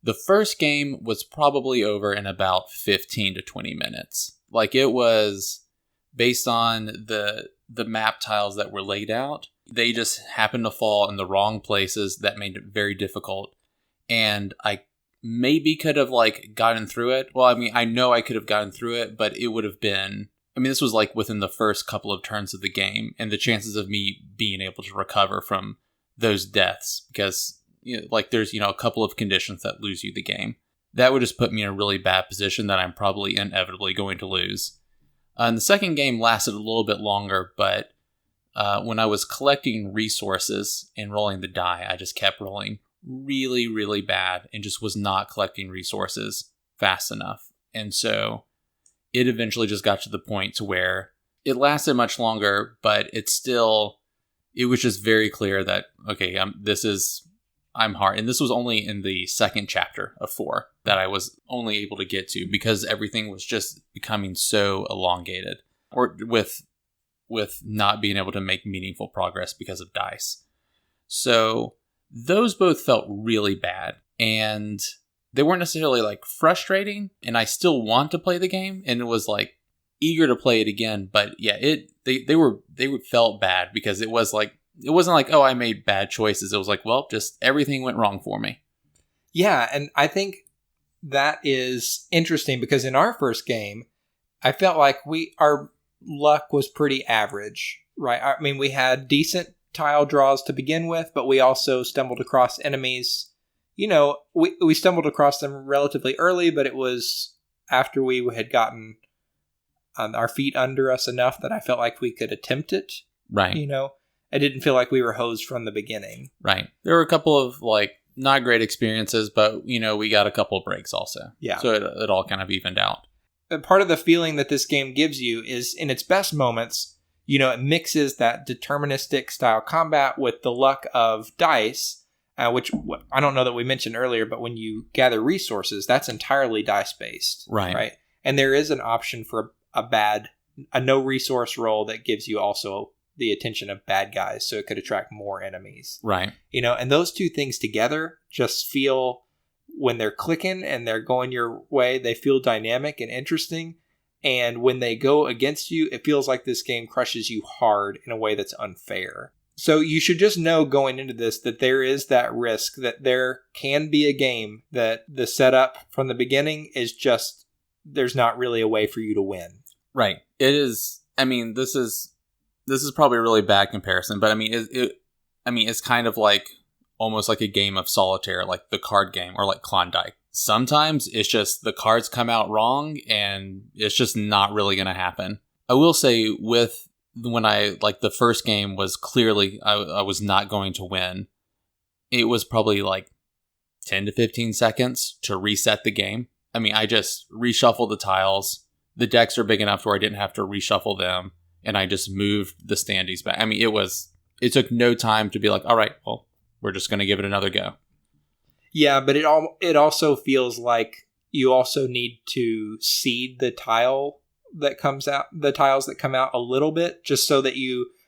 the first game was probably over in about 15 to 20 minutes. Like, it was based on the map tiles that were laid out. They just happened to fall in the wrong places. That made it very difficult. And I maybe could have gotten through it. Well, I mean, I know I could have gotten through it, but it would have been, this was within the first couple of turns of the game, and the chances of me being able to recover from those deaths, because there's a couple of conditions that lose you the game, that would just put me in a really bad position that I'm probably inevitably going to lose. And the second game lasted a little bit longer, but when I was collecting resources and rolling the die, I just kept rolling really, really bad and just was not collecting resources fast enough. And so it eventually just got to the point to where it lasted much longer, but it was just very clear that, okay, I'm hard. And this was only in the second chapter of 4 that I was only able to get to, because everything was just becoming so elongated, or with not being able to make meaningful progress because of dice. So those both felt really bad, and they weren't necessarily frustrating, and I still want to play the game, and it was eager to play it again. But yeah, they felt bad, because it wasn't oh, I made bad choices. It was well, just everything went wrong for me. Yeah, and I think that is interesting, because in our first game, I felt like our luck was pretty average, right? I mean, we had decent tile draws to begin with, but we also stumbled across enemies. We stumbled across them relatively early, but it was after we had gotten our feet under us enough that I felt like we could attempt it. Right. I didn't feel like we were hosed from the beginning. Right. There were a couple of not great experiences, but we got a couple of breaks also. Yeah. So it all kind of evened out. part of the feeling that this game gives you is in its best moments, it mixes that deterministic style combat with the luck of dice, which I don't know that we mentioned earlier, but when you gather resources, that's entirely dice-based. Right. And there is an option for a no resource roll that gives you also the attention of bad guys, so it could attract more enemies. Right. And those two things together just feel, when they're clicking and they're going your way, they feel dynamic and interesting. And when they go against you, it feels like this game crushes you hard in a way that's unfair. So you should just know going into this that there is that risk that there can be a game that the setup from the beginning is just, there's not really a way for you to win. Right. It is. I mean, this is probably a really bad comparison, but I mean, it's kind of like almost like a game of solitaire, like the card game, or like Klondike. Sometimes it's just the cards come out wrong and it's just not really going to happen. I will say when the first game was clearly, I was not going to win. It was probably like 10 to 15 seconds to reset the game. I mean, I just reshuffled the tiles. The decks are big enough to where I didn't have to reshuffle them. And I just moved the standees back. I mean, it took no time to be like, all right, well, we're just going to give it another go. Yeah, but it also feels like you also need to seed the tiles that come out a little bit, just so that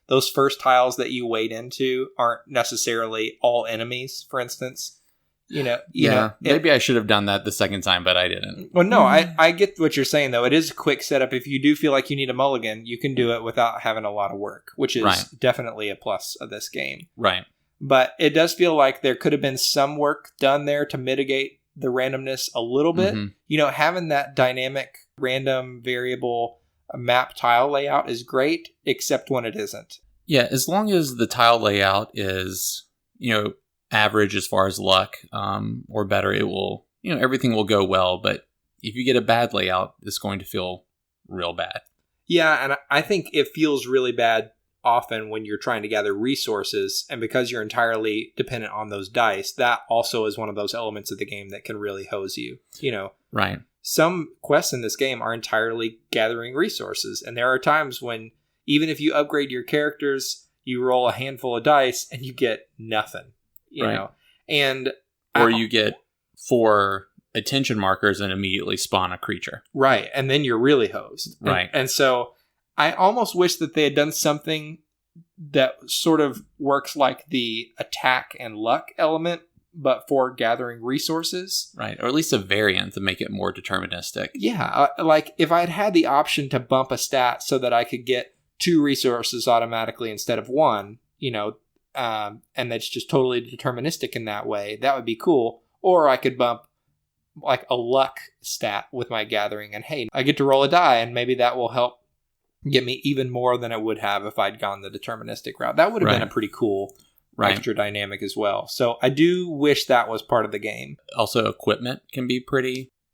those first tiles that you wade into aren't necessarily all enemies, for instance. Maybe I should have done that the second time, but I didn't. Well, no, I get what you're saying, though. It is a quick setup. If you do feel like you need a mulligan, you can do it without having a lot of work, which is definitely a plus of this game. Right. But it does feel like there could have been some work done there to mitigate the randomness a little bit. Mm-hmm. Having that dynamic random variable map tile layout is great, except when it isn't. Yeah, as long as the tile layout is, average as far as luck, or better, it will, everything will go well. But if you get a bad layout, it's going to feel real bad. Yeah, and I think it feels really bad often when you're trying to gather resources, and because you're entirely dependent on those dice, that also is one of those elements of the game that can really hose you. Right. Some quests in this game are entirely gathering resources, and there are times when even if you upgrade your characters, you roll a handful of dice and you get nothing. Or you get 4 attention markers and immediately spawn a creature. Right, and then you're really hosed. Right. And so I almost wish that they had done something that sort of works like the attack and luck element, but for gathering resources. Right, or at least a variant to make it more deterministic. Yeah, like if I had the option to bump a stat so that I could get 2 resources automatically instead of 1, and that's just totally deterministic in that way, that would be cool. Or I could bump like a luck stat with my gathering, and hey, I get to roll a die, and maybe that will help get me even more than it would have if I'd gone the deterministic route. That would have been a pretty cool extra dynamic as well. So I do wish that was part of the game. Also, equipment can be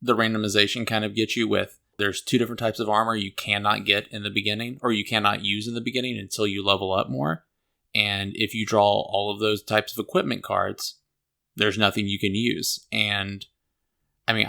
the randomization kind of gets you with, there's 2 different types of armor you cannot get in the beginning, or you cannot use in the beginning until you level up more. And if you draw all of those types of equipment cards, there's nothing you can use. And I mean,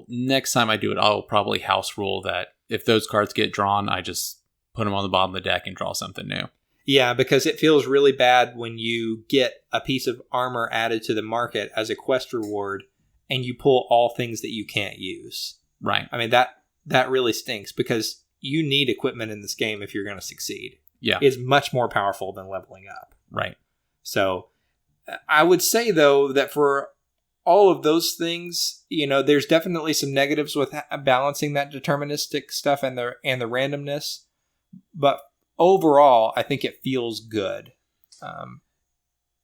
next time I do it, I will probably house rule that if those cards get drawn, I just put them on the bottom of the deck and draw something new. Yeah, because it feels really bad when you get a piece of armor added to the market as a quest reward and you pull all things that you can't use. Right. I mean, that really stinks, because you need equipment in this game if you're going to succeed. Yeah. It's much more powerful than leveling up. Right. So I would say, though, that for all of those things, there's definitely some negatives with balancing that deterministic stuff and the randomness. But overall, I think it feels good.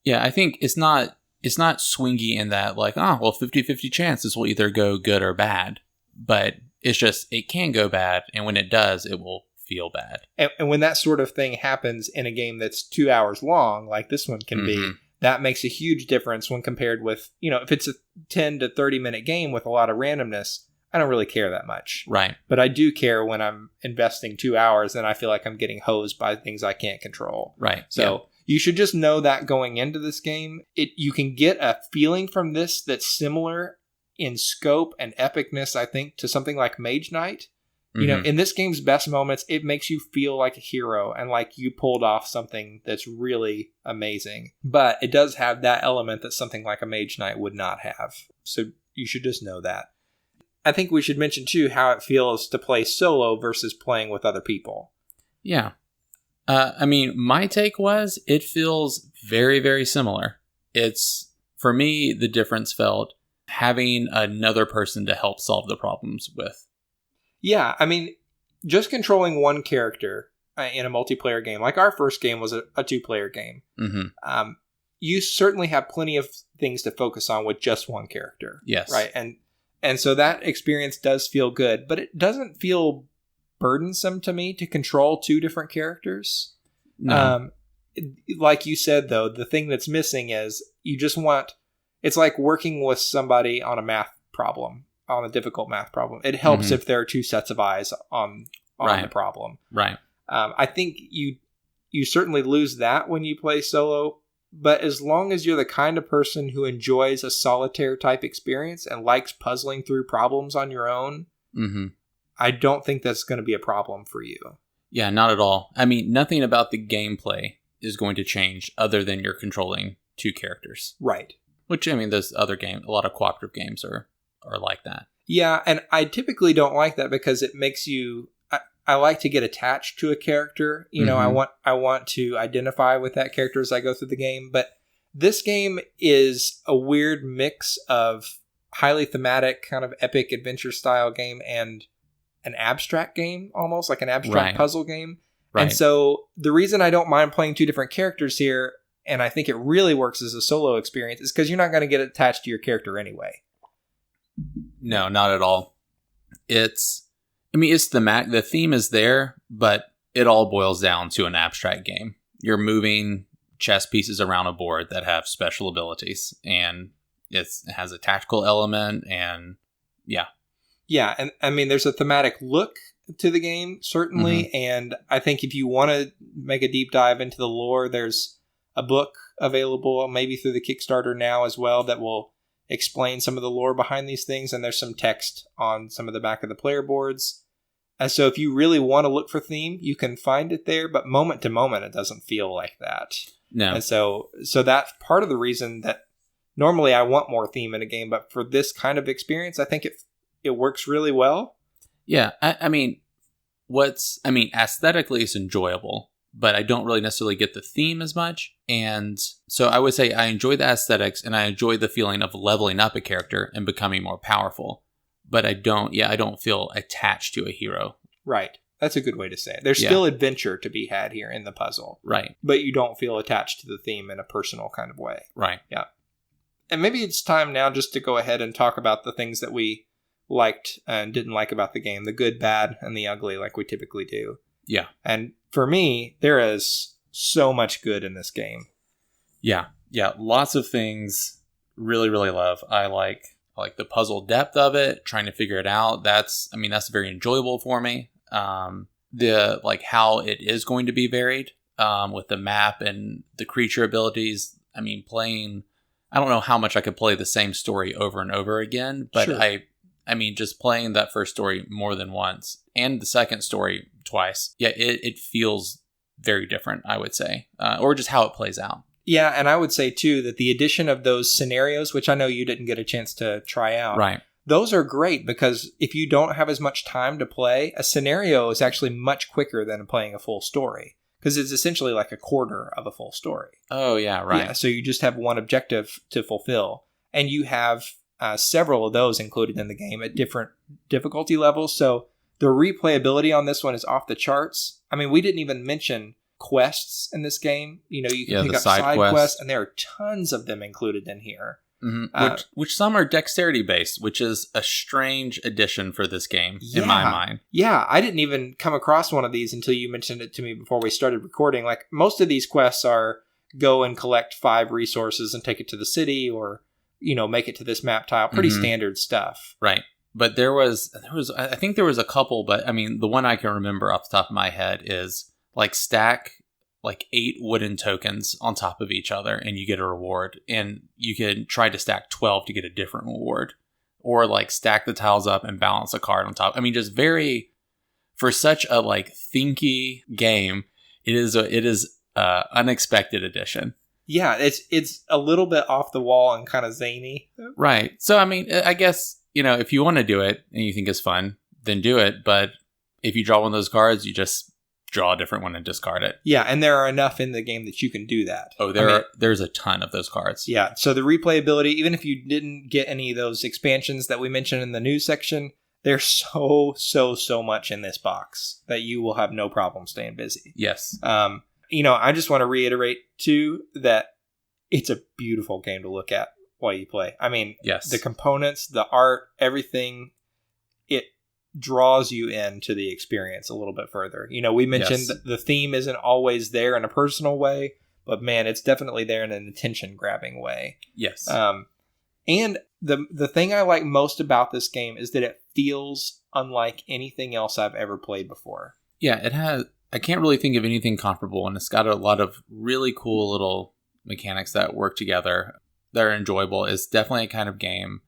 Yeah, I think it's not swingy in that, like, 50-50 chance this will either go good or bad. But it's just, it can go bad, and when it does, it will feel bad. And when that sort of thing happens in a game that's 2 hours long, like this one can be, that makes a huge difference when compared with, if it's a 10 to 30 minute game with a lot of randomness, I don't really care that much. Right. But I do care when I'm investing 2 hours and I feel like I'm getting hosed by things I can't control. Right. So you should just know that going into this game, you can get a feeling from this that's similar in scope and epicness, I think, to something like Mage Knight. You know, in this game's best moments, it makes you feel like a hero and like you pulled off something that's really amazing. But it does have that element that something like a Mage Knight would not have. So you should just know that. I think we should mention, too, how it feels to play solo versus playing with other people. Yeah. I mean, my take was it feels very, very similar. It's, for me, the difference felt having another person to help solve the problems with. Yeah, I mean, just controlling one character in a multiplayer game, like our first game was a two-player game, you certainly have plenty of things to focus on with just one character. Yes. Right? And so that experience does feel good, but it doesn't feel burdensome to me to control two different characters. No. Like you said, though, the thing that's missing is you just want... It's like working with somebody on a math problem. On a difficult math problem. It helps if there are two sets of eyes on the problem. Right. I think you certainly lose that when you play solo, but as long as you're the kind of person who enjoys a solitaire type experience and likes puzzling through problems on your own, I don't think that's going to be a problem for you. Yeah, not at all. I mean, nothing about the gameplay is going to change other than you're controlling two characters. Right. Which, I mean, there's other games, a lot of cooperative games are like that. Yeah, and I typically don't like that because it makes you... I like to get attached to a character. You know, I want to identify with that character as I go through the game. But this game is a weird mix of highly thematic, kind of epic adventure style game and an abstract game, almost like an abstract puzzle game. Right. And so the reason I don't mind playing two different characters here, and I think it really works as a solo experience, is because you're not going to get attached to your character anyway. No, not at all. It's the theme is there, but it all boils down to an abstract game. You're moving chess pieces around a board that have special abilities, and it has a tactical element, and yeah. Yeah, and I mean, there's a thematic look to the game, certainly, and I think if you want to make a deep dive into the lore, there's a book available, maybe through the Kickstarter now as well, that will explain some of the lore behind these things, and there's some text on some of the back of the player boards. And so if you really want to look for theme, you can find it there, but moment to moment, it doesn't feel like that. No. And so that's part of the reason that normally I want more theme in a game, but for this kind of experience, I think it works really well. Yeah, I mean, aesthetically it's enjoyable, but I don't really necessarily get the theme as much. And so I would say I enjoy the aesthetics and I enjoy the feeling of leveling up a character and becoming more powerful. But I don't feel attached to a hero. Right. That's a good way to say it. There's still adventure to be had here in the puzzle. Right. But you don't feel attached to the theme in a personal kind of way. Right. Yeah. And maybe it's time now just to go ahead and talk about the things that we liked and didn't like about the game. The good, bad, and the ugly, like we typically do. Yeah. And for me, there is so much good in this game. Yeah. Yeah. Lots of things really, really love. I like the puzzle depth of it, trying to figure it out. That's very enjoyable for me. The how it is going to be varied with the map and the creature abilities. I mean, I don't know how much I could play the same story over and over again, but sure. I mean, just playing that first story more than once and the second story twice. Yeah, it feels very different, I would say, or just how it plays out. Yeah, and I would say, too, that the addition of those scenarios, which I know you didn't get a chance to try out, right? Those are great because if you don't have as much time to play, a scenario is actually much quicker than playing a full story because it's essentially like a quarter of a full story. Oh, yeah, right. Yeah, so you just have one objective to fulfill, and you have several of those included in the game at different difficulty levels, so the replayability on this one is off the charts. I mean, we didn't even mention quests in this game. You know, you can pick up side quests, and there are tons of them included in here. Mm-hmm. Which some are dexterity based, which is a strange addition for this game in my mind. Yeah, I didn't even come across one of these until you mentioned it to me before we started recording. Like most of these quests are go and collect 5 resources and take it to the city, or make it to this map tile. Pretty standard stuff, right? But there was I think there was a couple, but I mean the one I can remember off the top of my head is stack 8 wooden tokens on top of each other and you get a reward, and you can try to stack 12 to get a different reward, or stack the tiles up and balance a card on top. I mean, just very, for such a like thinky game, it is unexpected addition. Yeah, it's a little bit off the wall and kind of zany. Right. So, I mean, I guess, if you want to do it and you think it's fun, then do it. But if you draw one of those cards, you just draw a different one and discard it. Yeah, and there are enough in the game that you can do that. Oh, there's a ton of those cards. Yeah, so the replayability, even if you didn't get any of those expansions that we mentioned in the news section, there's so much in this box that you will have no problem staying busy. Yes. I just want to reiterate, too, that it's a beautiful game to look at while you play. I mean, yes. The components, the art, everything, it draws you into the experience a little bit further. We mentioned the theme isn't always there in a personal way, but man, it's definitely there in an attention-grabbing way. Yes. And the thing I like most about this game is that it feels unlike anything else I've ever played before. Yeah, it has. I can't really think of anything comparable, and it's got a lot of really cool little mechanics that work together that are enjoyable. It's definitely a kind of game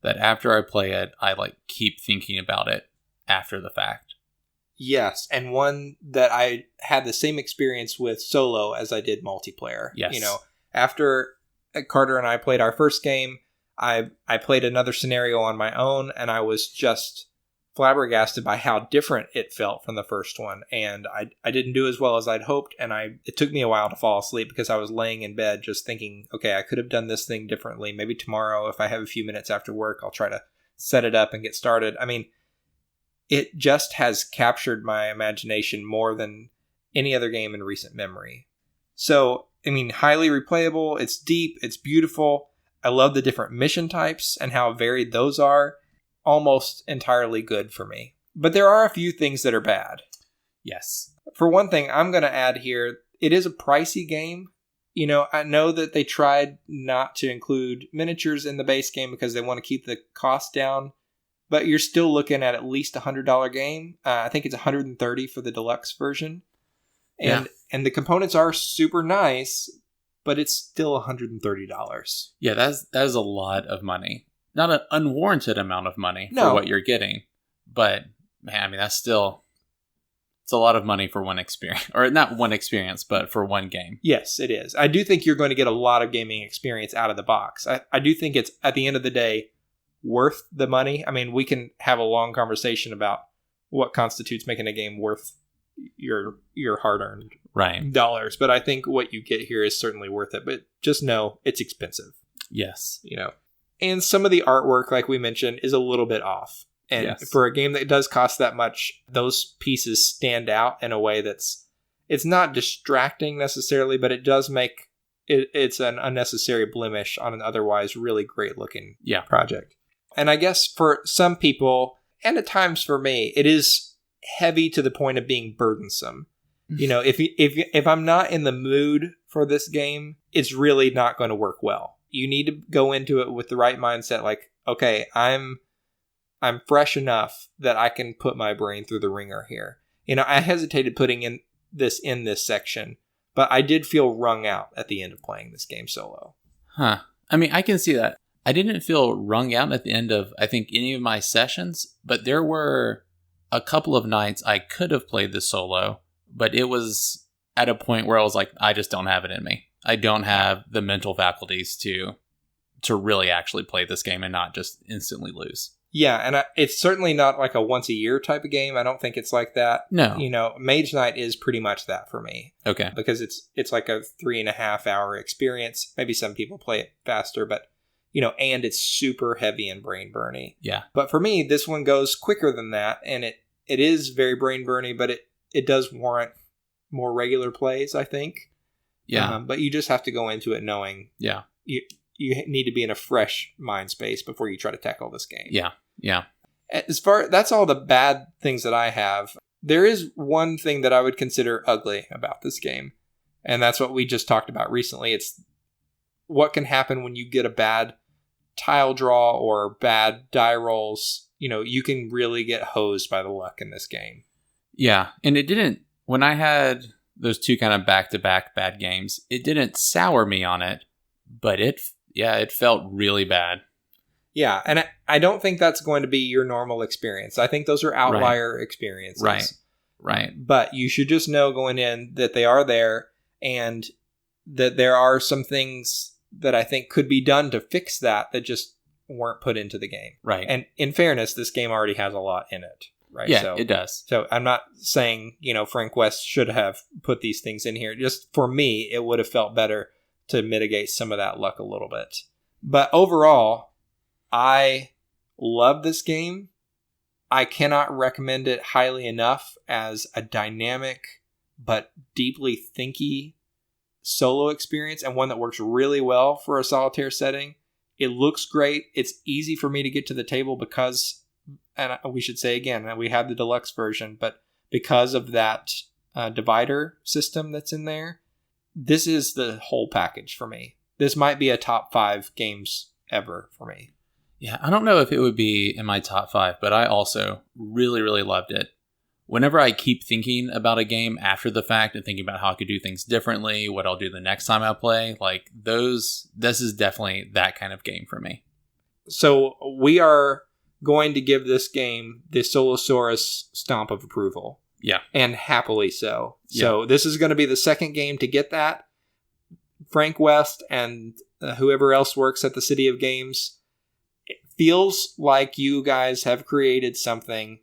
that after I play it, I like keep thinking about it after the fact. Yes, and one that I had the same experience with solo as I did multiplayer. Yes. After Carter and I played our first game, I played another scenario on my own, and I was just flabbergasted by how different it felt from the first one. And I didn't do as well as I'd hoped, and it took me a while to fall asleep because I was laying in bed just thinking, okay, I could have done this thing differently. Maybe tomorrow, if I have a few minutes after work, I'll try to set it up and get started. I mean, it just has captured my imagination more than any other game in recent memory. So, I mean, highly replayable. It's deep. It's beautiful. I love the different mission types and how varied those are. Almost entirely good for me. But there are a few things that are bad. Yes. For one thing, I'm going to add here, it is a pricey game. I know that they tried not to include miniatures in the base game because they want to keep the cost down. But you're still looking at least $100 game. I think it's $130 for the deluxe version. And the components are super nice, but it's still $130. Yeah, that is a lot of money. Not an unwarranted amount of money for what you're getting. But, man, I mean, it's a lot of money for one experience. Or not one experience, but for one game. Yes, it is. I do think you're going to get a lot of gaming experience out of the box. I do think it's, at the end of the day, worth the money. I mean, we can have a long conversation about what constitutes making a game worth your hard-earned dollars. But I think what you get here is certainly worth it. But just know it's expensive. Yes. And some of the artwork, like we mentioned, is a little bit off. And for a game that does cost that much, those pieces stand out in a way it's not distracting necessarily, but it does make it's an unnecessary blemish on an otherwise really great looking project. And I guess for some people, and at times for me, it is heavy to the point of being burdensome. If I'm not in the mood for this game, it's really not going to work well. You need to go into it with the right mindset. Like, okay, I'm fresh enough that I can put my brain through the ringer here. I hesitated putting in this section, but I did feel wrung out at the end of playing this game solo. Huh. I mean, I can see that. I didn't feel wrung out at the end of, I think, any of my sessions, but there were a couple of nights I could have played this solo, but it was at a point where I was like, I just don't have it in me. I don't have the mental faculties to really actually play this game and not just instantly lose. Yeah, and it's certainly not like a once a year type of game. I don't think it's like that. No. Mage Knight is pretty much that for me. Okay. Because it's like a 3.5 hour experience. Maybe some people play it faster, but and it's super heavy and brain burny. Yeah. But for me, this one goes quicker than that, and it is very brain burny, but it does warrant more regular plays, I think. Yeah. But you just have to go into it knowing you need to be in a fresh mind space before you try to tackle this game. Yeah. Yeah. That's all the bad things that I have. There is one thing that I would consider ugly about this game, and that's what we just talked about recently. It's what can happen when you get a bad tile draw or bad die rolls. You can really get hosed by the luck in this game. Yeah. And it didn't, when I had those two kind of back-to-back bad games, it didn't sour me on it, but it felt really bad. Yeah, and I don't think that's going to be your normal experience. I think those are outlier experiences. Right. But you should just know going in that they are there, and that there are some things that I think could be done to fix that just weren't put into the game. Right. And in fairness, this game already has a lot in it. Right. Yeah, it does. So I'm not saying, Frank West should have put these things in here. Just for me, it would have felt better to mitigate some of that luck a little bit. But overall, I love this game. I cannot recommend it highly enough as a dynamic but deeply thinky solo experience, and one that works really well for a solitaire setting. It looks great. It's easy for me to get to the table because, and we should say again, we have the deluxe version, but because of that divider system that's in there, this is the whole package for me. This might be a top 5 games ever for me. Yeah, I don't know if it would be in my top 5, but I also really, really loved it. Whenever I keep thinking about a game after the fact and thinking about how I could do things differently, what I'll do the next time I play, this is definitely that kind of game for me. So we are going to give this game the Solosaurus stamp of approval. Yeah. And happily so. So this is going to be the second game to get that. Frank West and whoever else works at the City of Games, it feels like you guys have created something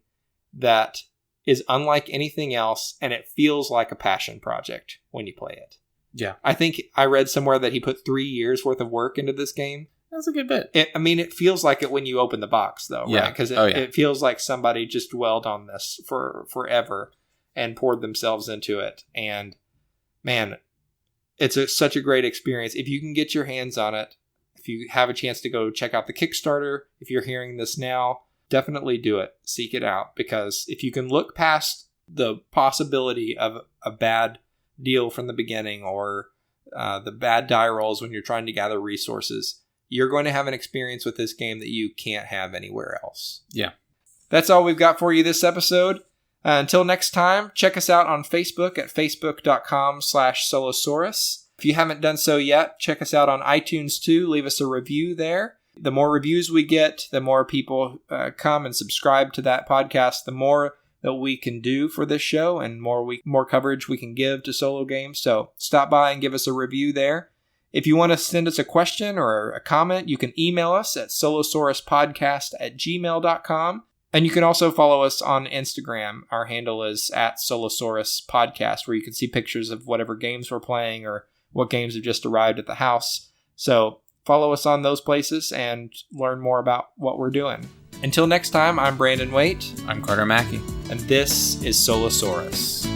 that is unlike anything else, and it feels like a passion project when you play it. Yeah. I think I read somewhere that he put 3 years worth of work into this game. That's a good bit. It feels like it when you open the box, though, yeah. right? Because it feels like somebody just dwelled on this for forever and poured themselves into it. And, man, it's such a great experience. If you can get your hands on it, if you have a chance to go check out the Kickstarter, if you're hearing this now, definitely do it. Seek it out. Because if you can look past the possibility of a bad deal from the beginning or the bad die rolls when you're trying to gather resources, you're going to have an experience with this game that you can't have anywhere else. Yeah. That's all we've got for you this episode. Until next time, check us out on Facebook at facebook.com/Solosaurus. If you haven't done so yet, check us out on iTunes too. Leave us a review there. The more reviews we get, the more people come and subscribe to that podcast, the more that we can do for this show and more coverage we can give to solo games. So stop by and give us a review there. If you want to send us a question or a comment, you can email us at solosauruspodcast@gmail.com. And you can also follow us on Instagram. Our handle is @Solosauruspodcast, where you can see pictures of whatever games we're playing or what games have just arrived at the house. So follow us on those places and learn more about what we're doing. Until next time, I'm Brandon Waite. I'm Carter Mackey. And this is Solosaurus.